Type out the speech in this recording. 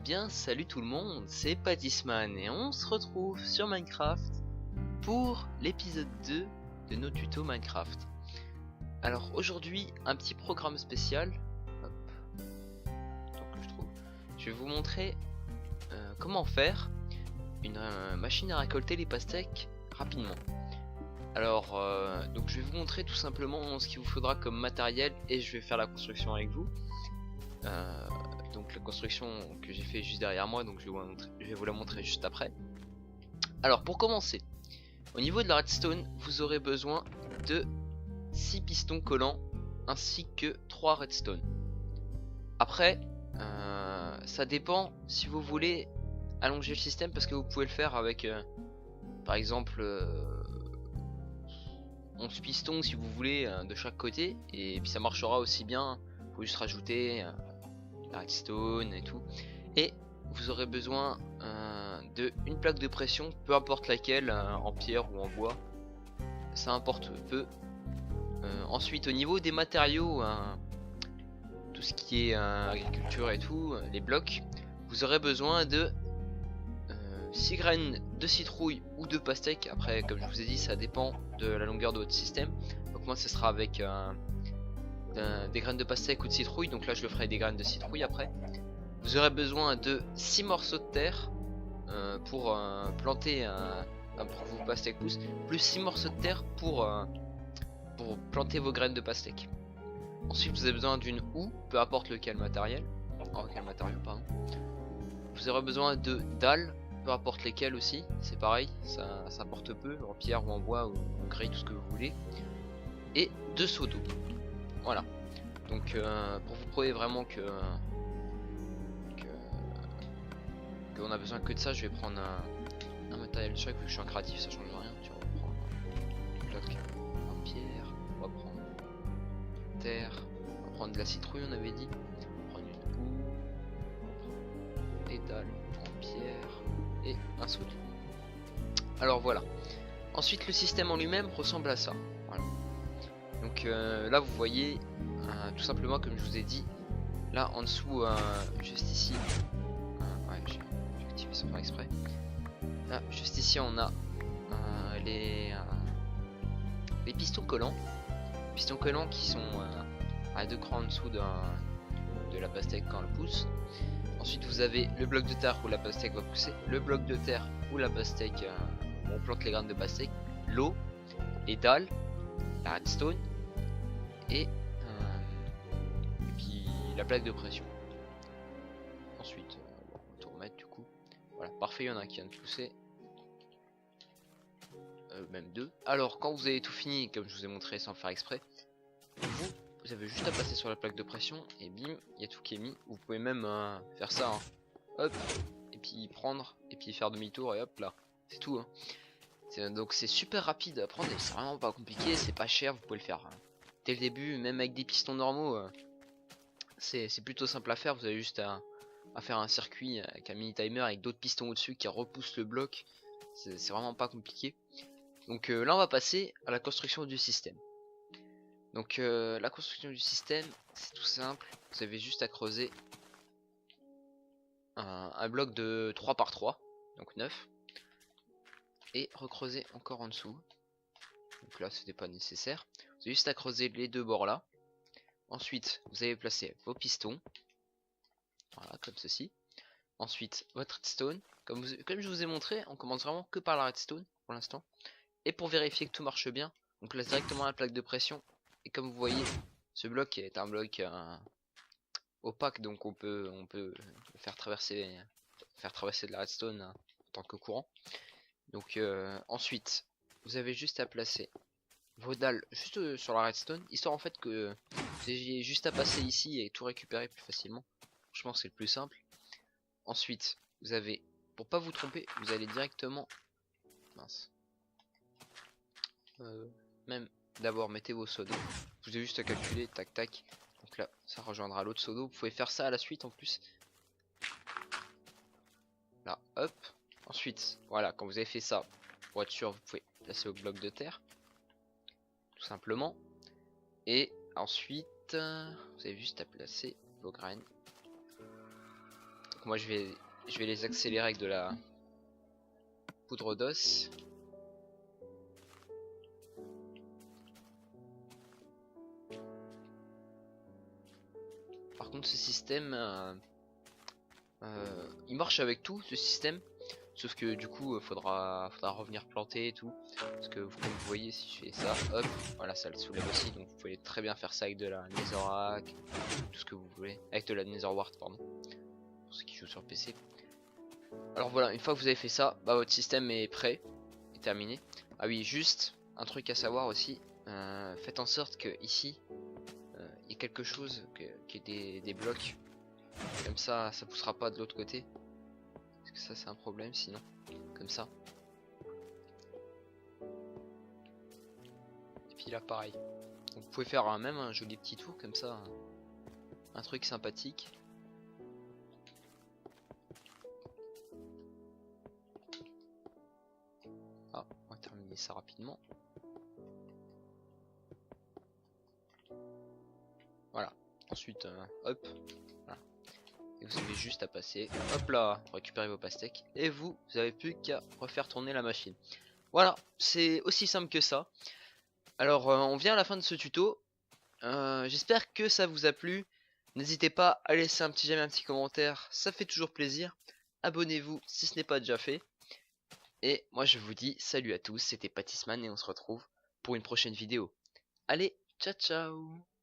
bien salut tout le monde, c'est Patisman et on se retrouve sur Minecraft pour l'épisode 2 de nos tutos Minecraft. Alors aujourd'hui un petit programme spécial. Hop. Donc, je vais vous montrer comment faire une machine à récolter les pastèques rapidement. Alors donc je vais vous montrer tout simplement ce qu'il vous faudra comme matériel et je vais faire la construction avec vous. Donc la construction que j'ai fait juste derrière moi, donc je vais vous la montrer juste après. Alors pour commencer, au niveau de la redstone, vous aurez besoin de 6 pistons collants ainsi que 3 redstone. Après, ça dépend si vous voulez allonger le système, parce que vous pouvez le faire avec par exemple 11 pistons si vous voulez de chaque côté, et puis ça marchera aussi bien. Faut juste rajouter la redstone et tout, et vous aurez besoin de une plaque de pression, peu importe laquelle, en pierre ou en bois, ça importe peu. Ensuite au niveau des matériaux, tout ce qui est agriculture et tout, les blocs, vous aurez besoin de 6 graines de citrouille ou de pastèque. Après comme je vous ai dit, ça dépend de la longueur de votre système, donc moi ce sera avec des graines de pastèque ou de citrouille, donc là je le ferai des graines de citrouille après. Vous aurez besoin de 6 morceaux de terre pour planter pour vos pastèques poussent, plus 6 morceaux de terre pour planter vos graines de pastèque. Ensuite vous avez besoin d'une houe, peu importe quel matériau, pardon. Vous aurez besoin de dalles, peu importe lesquelles aussi, c'est pareil, ça importe peu, en pierre ou en bois ou en grès, tout ce que vous voulez. Et 2 seaux d'eau. Voilà, donc pour vous prouver vraiment qu'on a besoin que de ça, je vais prendre un matériel de chaque, vu que je suis un créatif, ça change rien. Tu vois, on va prendre un bloc en pierre, on va prendre terre, on va prendre de la citrouille, on avait dit, on va prendre une houe, on va prendre des dalles en pierre et un seau d'eau. Alors voilà, ensuite le système en lui-même ressemble à ça. Voilà. Donc là vous voyez tout simplement, comme je vous ai dit, là en dessous, juste ici, ouais, j'ai activé sans faire exprès. Là juste ici on a les pistons collants, qui sont à 2 crans en dessous de la pastèque quand elle pousse. Ensuite vous avez le bloc de terre où la pastèque va pousser, le bloc de terre où la pastèque où on plante les graines de pastèque, l'eau, les dalles, la redstone et puis la plaque de pression. Ensuite on va tout remettre du coup. Voilà, parfait, il y en a qui vient de pousser, même 2. Alors quand vous avez tout fini, comme je vous ai montré sans faire exprès, vous avez juste à passer sur la plaque de pression et bim, il y a tout qui est mis. Vous pouvez même faire ça, hein. Hop, et puis prendre et puis faire demi-tour et hop là, c'est tout, hein. Donc c'est super rapide à prendre et c'est vraiment pas compliqué, c'est pas cher, vous pouvez le faire dès le début, même avec des pistons normaux. C'est plutôt simple à faire, vous avez juste à faire un circuit avec un mini timer avec d'autres pistons au dessus qui repoussent le bloc. C'est vraiment pas compliqué. Donc là on va passer à la construction du système. Donc la construction du système, c'est tout simple, vous avez juste à creuser un bloc de 3 par 3, donc 9, et recreuser encore en dessous. Donc là c'était pas nécessaire, vous avez juste à creuser les deux bords là. Ensuite vous allez placer vos pistons, voilà, comme ceci. Ensuite votre redstone, comme je vous ai montré, on commence vraiment que par la redstone pour l'instant. Et pour vérifier que tout marche bien, on place directement la plaque de pression. Et comme vous voyez, ce bloc est un bloc opaque, donc on peut faire traverser de la redstone en tant que courant. Donc ensuite vous avez juste à placer vos dalles juste sur la redstone, histoire en fait que vous ayez juste à passer ici et tout récupérer plus facilement. Franchement c'est le plus simple. Ensuite vous avez, pour pas vous tromper, vous allez directement, mince, même d'abord mettez vos seaux d'eau. Vous avez juste à calculer, tac tac. Donc là ça rejoindra l'autre seau d'eau. Vous pouvez faire ça à la suite en plus. Là hop. Ensuite voilà, quand vous avez fait ça, pour être sûr, vous pouvez placer au bloc de terre, tout simplement. Et ensuite vous avez juste à placer vos graines. Donc moi je vais les accélérer avec de la poudre d'os. Par contre ce système il marche avec tout ce système, sauf que du coup faudra revenir planter et tout, parce que comme vous voyez, si je fais ça, hop, voilà, ça le soulève aussi. Donc vous pouvez très bien faire ça avec de la netherrack, tout ce que vous voulez, avec de la netherwart, pardon, pour ceux qui jouent sur PC. Alors voilà, une fois que vous avez fait ça, bah, votre système est prêt, est terminé. Ah oui, juste un truc à savoir aussi, faites en sorte que ici il y ait quelque chose, qui est des blocs, comme ça poussera pas de l'autre côté, parce que ça c'est un problème sinon. Comme ça. Et puis là pareil. Donc, vous pouvez faire même un joli petit tour comme ça, un truc sympathique. Ah, on va terminer ça rapidement. Voilà. Ensuite, hop. Voilà. Et vous avez juste à passer. Hop là, récupérer vos pastèques. Et vous avez plus qu'à refaire tourner la machine. Voilà, c'est aussi simple que ça. Alors, on vient à la fin de ce tuto. J'espère que ça vous a plu. N'hésitez pas à laisser un petit j'aime, un petit commentaire, ça fait toujours plaisir. Abonnez-vous si ce n'est pas déjà fait. Et moi je vous dis salut à tous, c'était Pattisman et on se retrouve pour une prochaine vidéo. Allez, ciao ciao.